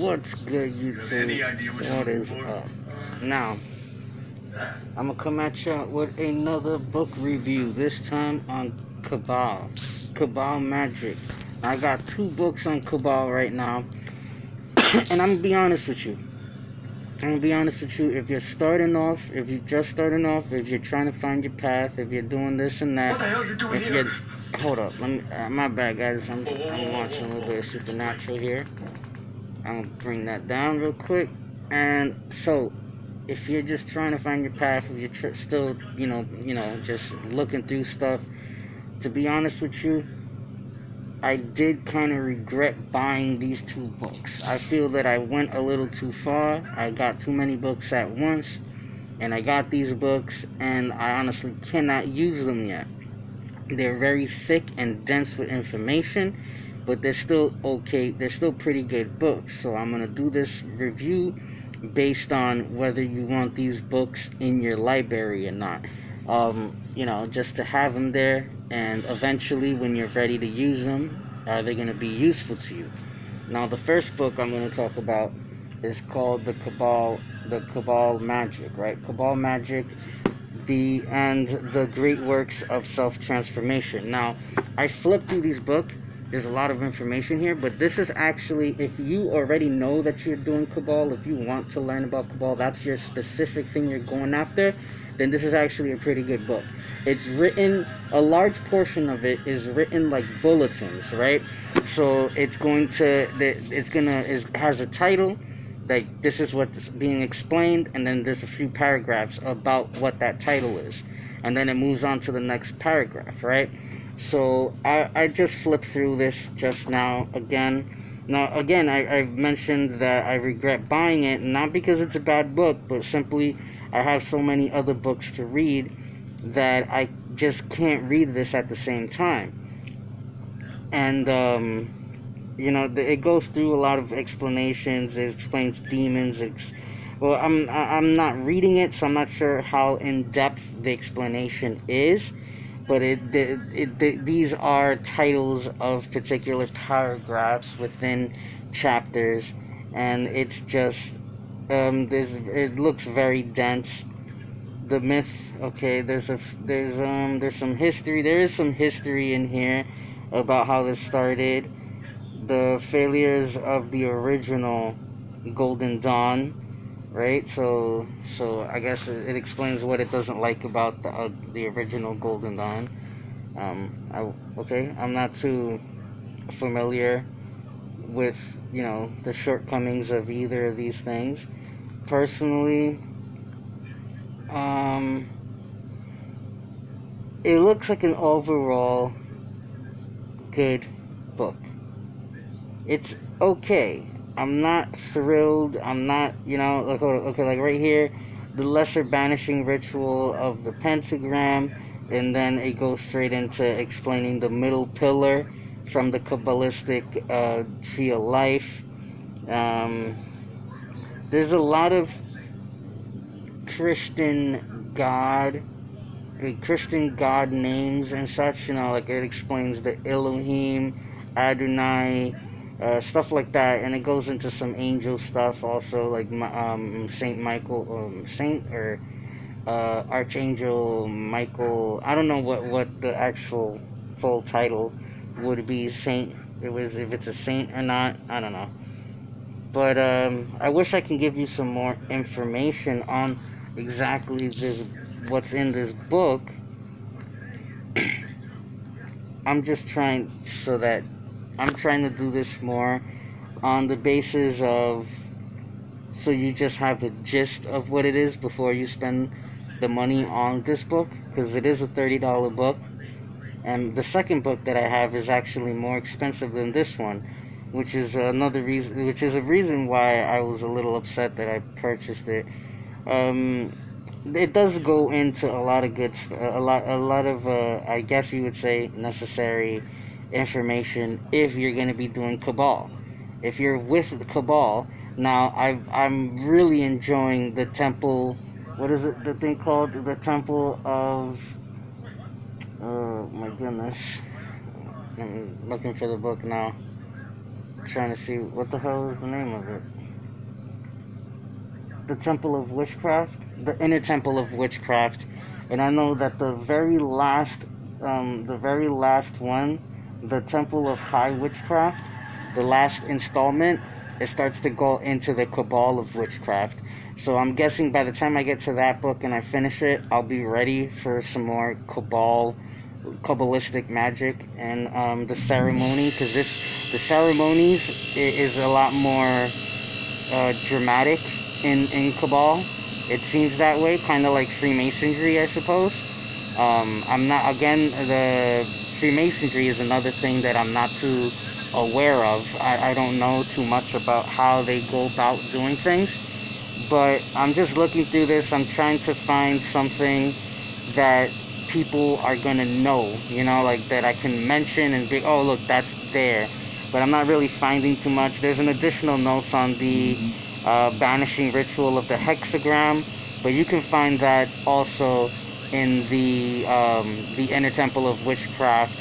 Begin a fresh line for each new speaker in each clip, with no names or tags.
What's good, YouTube? What is up? Now, I'm gonna come at you with another book review, this time on Kabbalah Magic. I got two books on Kabbalah right now, and I'm gonna be honest with you. If you're starting off, if you're just starting off, if you're trying to find your path, if you're doing this and that,
what the hell you doing
if
here?
you're, hold up, let me, my bad, guys. I'm watching a little bit of Supernatural here. I'm gonna bring that down real quick. And so, if you're just trying to find your path, if you're still, just looking through stuff, to be honest with you, I did kind of regret buying these two books. I feel that I went a little too far. I got too many books at once, and I got these books, and I honestly cannot use them yet. They're very thick and dense with information, but they're still okay. They're still pretty good books. So I'm gonna do this review based on whether you want these books in your library or not. Just to have them there, and eventually, when you're ready to use them, are they gonna be useful to you? Now, the first book I'm gonna talk about is called the Kabbalah Magic, right? Kabbalah Magic, the great works of self-transformation. Now, I flipped through these books. There's a lot of information here, but this is actually, if you already know that you're doing Kabbalah, if you want to learn about Kabbalah, that's your specific thing you're going after, then this is actually a pretty good book. It's written, a large portion of it is written like bulletins, right? So it has a title, like this is what's being explained, and then there's a few paragraphs about what that title is, and then it moves on to the next paragraph, right? So I just flipped through this just now again. Now again, I've mentioned that I regret buying it, not because it's a bad book, but simply I have so many other books to read that I just can't read this at the same time. And it goes through a lot of explanations. It explains demons. Well, I'm not reading it, so I'm not sure how in depth the explanation is. But these are titles of particular paragraphs within chapters, and it's just it looks very dense. The myth, okay, there's some history. There is some history in here about how this started, the failures of the original Golden Dawn, right? So I guess it explains what it doesn't like about the original Golden Dawn. I'm not too familiar with the shortcomings of either of these things. Personally, it looks like an overall good book. It's okay. I'm not thrilled. I'm not, okay, like right here, the lesser banishing ritual of the pentagram, and then it goes straight into explaining the middle pillar from the Kabbalistic tree of life. There's a lot of Christian God names and such, like it explains the Elohim, Adonai, stuff like that, and it goes into some angel stuff also, like Saint Michael, Archangel Michael. I don't know what the actual full title would be. If it's a saint or not, I don't know. But I wish I can give you some more information on exactly what's in this book. I'm trying to do this more on the basis of, so you just have a gist of what it is before you spend the money on this book, because it is a $30 book, and the second book that I have is actually more expensive than this one, which is a reason why I was a little upset that I purchased it. It does go into a lot of good, a lot of I guess you would say necessary information if you're going to be doing Kabbalah. If you're with the Kabbalah, now I'm really enjoying the temple. What is it? The thing called the Temple of? Oh my goodness! I'm looking for the book now. trying to see what the hell is the name of it. The Temple of Witchcraft, the Inner Temple of Witchcraft, and I know that the very last one, the Temple of High Witchcraft, the last installment, it starts to go into the Cabal of Witchcraft. So I'm guessing by the time I get to that book and I finish it, I'll be ready for some more Kabbalistic magic and the ceremony, because the ceremonies is a lot more dramatic in Cabal. It seems that way, kind of like Freemasonry, I suppose. I'm not, again, the Freemasonry is another thing that I'm not too aware of. I don't know too much about how they go about doing things, but I'm just looking through this. I'm trying to find something that people are gonna know, like that I can mention and be, oh look, that's there. But I'm not really finding too much. There's an additional notes on the banishing ritual of the hexagram, but you can find that also in the Inner Temple of Witchcraft.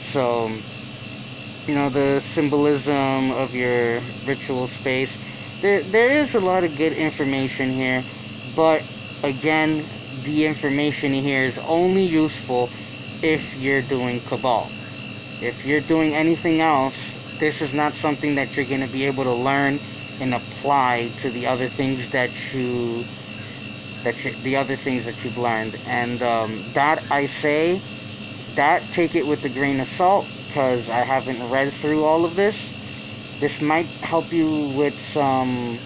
So, the symbolism of your ritual space. There is a lot of good information here, but again, the information here is only useful if you're doing Cabal. If you're doing anything else, this is not something that you're going to be able to learn and apply to the other things that you've learned. And that I say, that take it with a grain of salt, because I haven't read through all of this. This might help you with some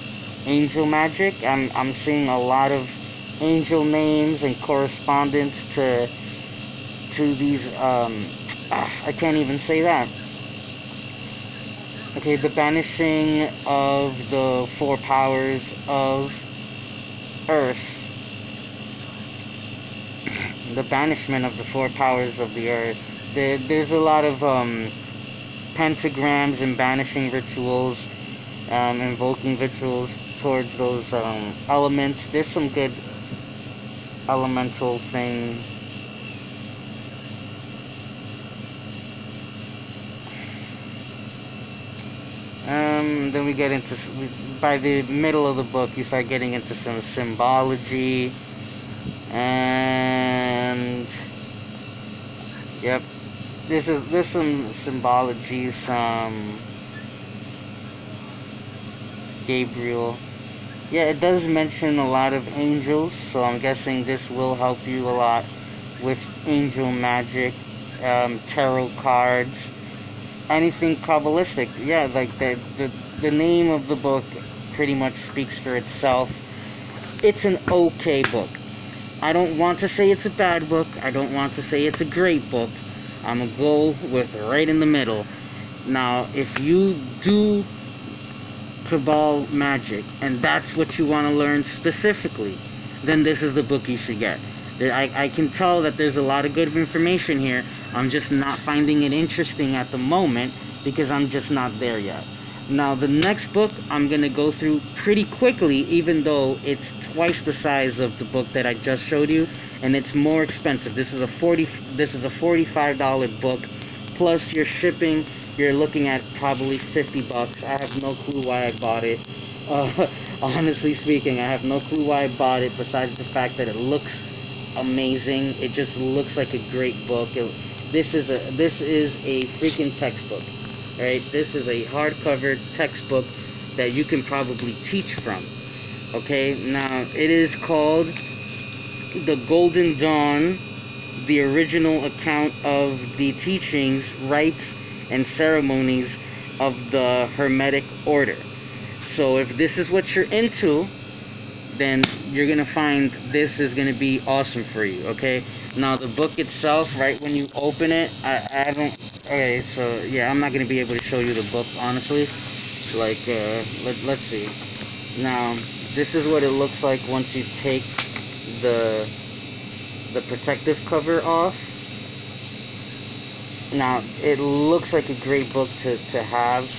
angel magic. I'm seeing a lot of angel names and correspondence to these I can't even say that. Okay, the banishing of the 4 powers of earth. The banishment of the 4 powers of the earth. There's a lot of pentagrams and banishing rituals, invoking rituals towards those elements. There's some good elemental thing. Then we get into, by the middle of the book, you start getting into some symbology, and yep, there's some symbology, some Gabriel. Yeah, it does mention a lot of angels, so I'm guessing this will help you a lot with angel magic, tarot cards, anything Kabbalistic. Yeah, like the name of the book pretty much speaks for itself. It's an okay book. I don't want to say it's a bad book. I don't want to say it's a great book. I'm gonna go with right in the middle. Now, if you do Kabbalah Magic and that's what you want to learn specifically, then this is the book you should get. I can tell that there's a lot of good information here. I'm just not finding it interesting at the moment because I'm just not there yet. Now, the next book I'm going to go through pretty quickly, even though it's twice the size of the book that I just showed you, and it's more expensive. This is a $45 book, plus your shipping, you're looking at probably $50. I have no clue why I bought it. Honestly speaking, I have no clue why I bought it, besides the fact that it looks amazing. It just looks like a great book. This is a freaking textbook. Right? This is a hardcover textbook that you can probably teach from. Okay? Now, it is called The Golden Dawn, the original account of the teachings, rites, and ceremonies of the Hermetic Order. So if this is what you're into, then you're going to find this is going to be awesome for you, okay? Now, the book itself, right when you open it, I don't... Okay, so, yeah, I'm not going to be able to show you the book, honestly. Like, let's see. Now, this is what it looks like once you take the protective cover off. Now, it looks like a great book to have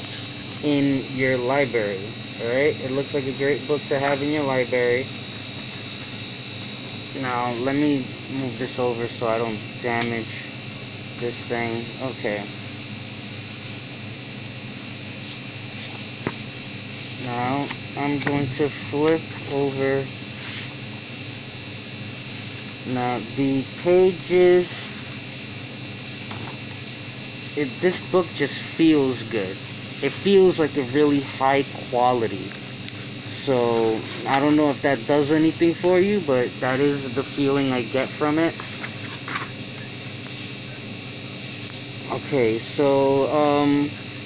in your library, alright? It looks like a great book to have in your library. Now, let me move this over so I don't damage this thing. Okay. Now I'm going to flip over. Now the pages, this book just feels good. It feels like a really high quality. So I don't know if that does anything for you, but that is the feeling I get from it. Okay, so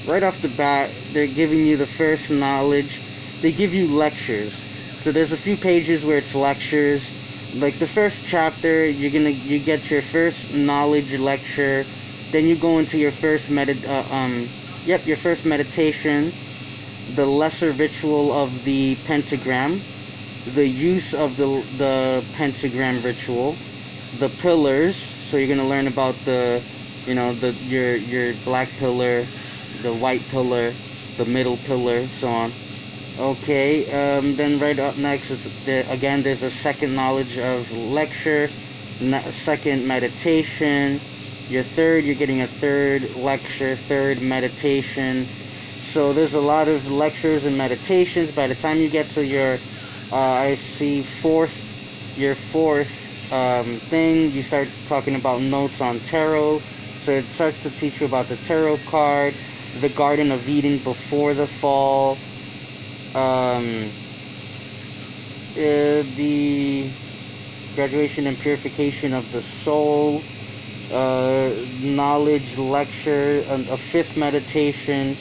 right off the bat, they're giving you the first knowledge. They give you lectures. So there's a few pages where it's lectures. Like the first chapter, you get your first knowledge lecture. Then you go into your first your first meditation, the lesser ritual of the pentagram, the use of the pentagram ritual, the pillars. So you're gonna learn about your black pillar, the white pillar, the middle pillar, so on. Okay, then right up next is again there's a second knowledge of lecture, second meditation. Your third, you're getting a third lecture, third meditation. So there's a lot of lectures and meditations. By the time you get to your, I see your fourth thing, you start talking about notes on tarot. So it starts to teach you about the tarot card, the Garden of Eden before the fall, the graduation and purification of the soul, knowledge lecture, a fifth meditation,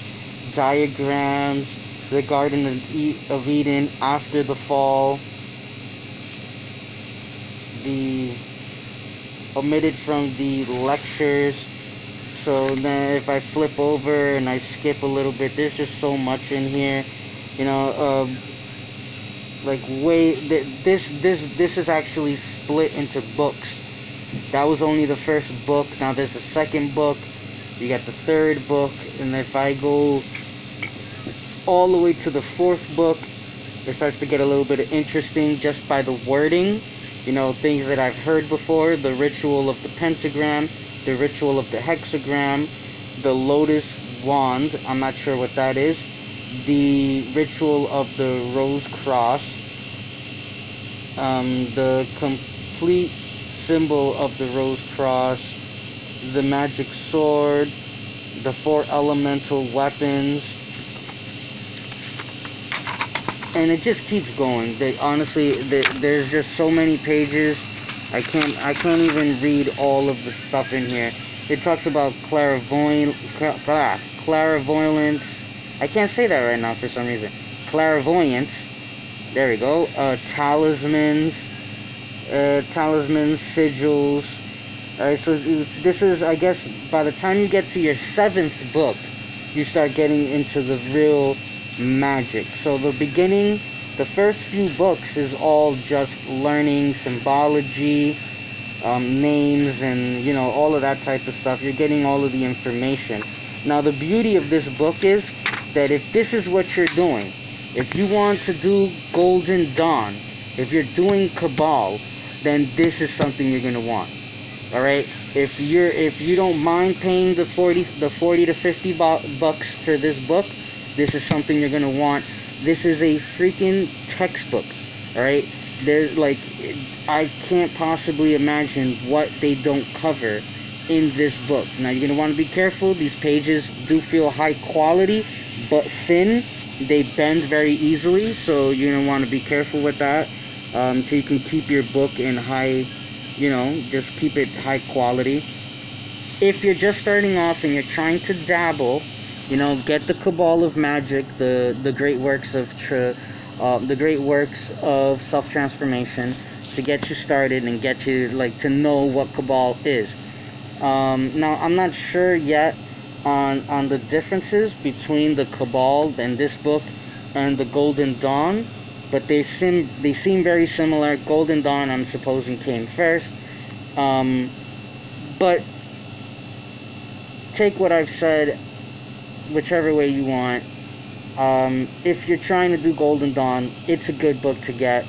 diagrams, the Garden of Eden after the fall, the omitted from the lectures. So then if I flip over and I skip a little bit, there's just so much in here, like this is actually split into books. That was only the first book. Now there's the second book, you got the third book, and if I go all the way to the fourth book, it starts to get a little bit interesting just by the wording. Things that I've heard before: the ritual of the pentagram, the ritual of the hexagram, the lotus wand, I'm not sure what that is, the ritual of the rose cross, the complete symbol of the rose cross, the magic sword, the 4 elemental weapons, and it just keeps going. There's just so many pages. I can't even read all of the stuff in here. It talks about clairvoyance. I can't say that right now for some reason. Clairvoyance. There we go. Talismans, sigils. Alright, so this is, I guess, by the time you get to your 7th book, you start getting into the real magic. So the beginning, the first few books is all just learning symbology, names, and all of that type of stuff. You're getting all of the information. Now the beauty of this book is that if this is what you're doing, if you want to do Golden Dawn, if you're doing Kabbalah, then this is something you're gonna want. All right, if you don't mind paying the 40 to 50 bucks for this book, this is something you're gonna want. This is a freaking textbook. All right, there's I can't possibly imagine what they don't cover in this book. Now you're gonna want to be careful. These pages do feel high quality but thin. They bend very easily, so you're gonna want to be careful with that, so you can keep your book in high, just keep it high quality. If you're just starting off and you're trying to dabble, get the Kabbalah Magic, the great works of self-transformation, to get you started and get you to know what Kabbalah is. Now I'm not sure yet on the differences between the Kabbalah and this book and the Golden Dawn, but they seem very similar. Golden Dawn, I'm supposing, came first, but take what I've said whichever way you want. If you're trying to do Golden Dawn, it's a good book to get.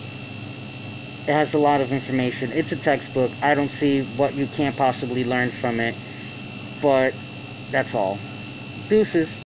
It has a lot of information. It's a textbook. I don't see what you can't possibly learn from it, but that's all. Deuces.